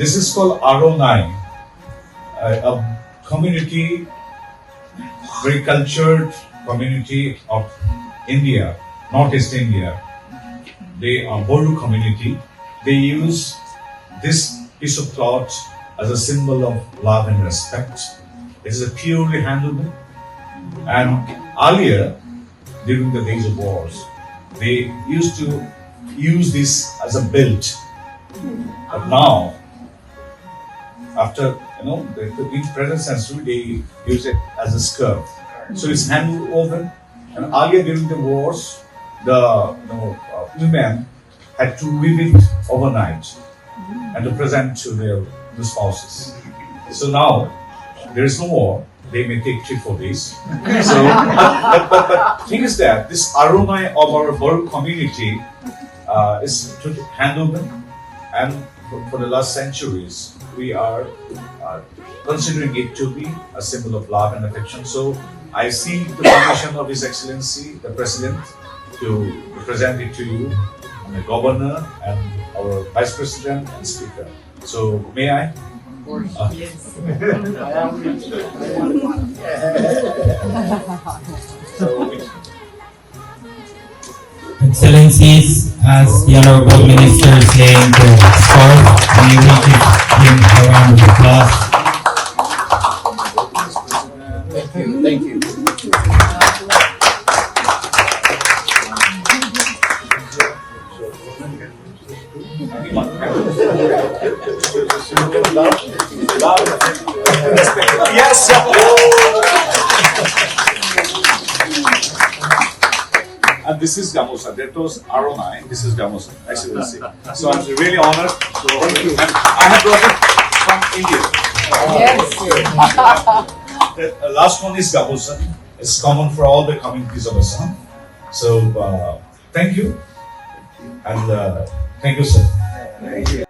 This is called RO9, a community, very cultured community of India, Northeast India. They are Boru community. They use this piece of cloth as a symbol of love and respect. It is a purely handloom. And earlier, during the days of wars, they used to use this as a belt. But now, after in present century, they use it as a skirt. So it's hand woven. And earlier during the wars, the women had to weave it overnight and to present to their spouses. So now there is no war. They may take 3-4 days. So, but thing is that this aroma of our Boru community is hand woven, and for the last centuries we are considering it to be a symbol of love and affection. So I seek the permission of His Excellency, the President, to present it to you, and the Governor, and our Vice President and Speaker. So may I? Of course. Yes. Excellencies, as the Honorable Minister is saying to start, we will give him a round of applause. Thank you. Thank you. Yes, and this is Gamosa. That was RO9. This is Gamosa, Excellency. So I'm really honored. So thank you. And I have brought it from India. Yes. The last one is Gamosa. It's common for all the communities of Assam. So thank you, and thank you, sir. Thank you.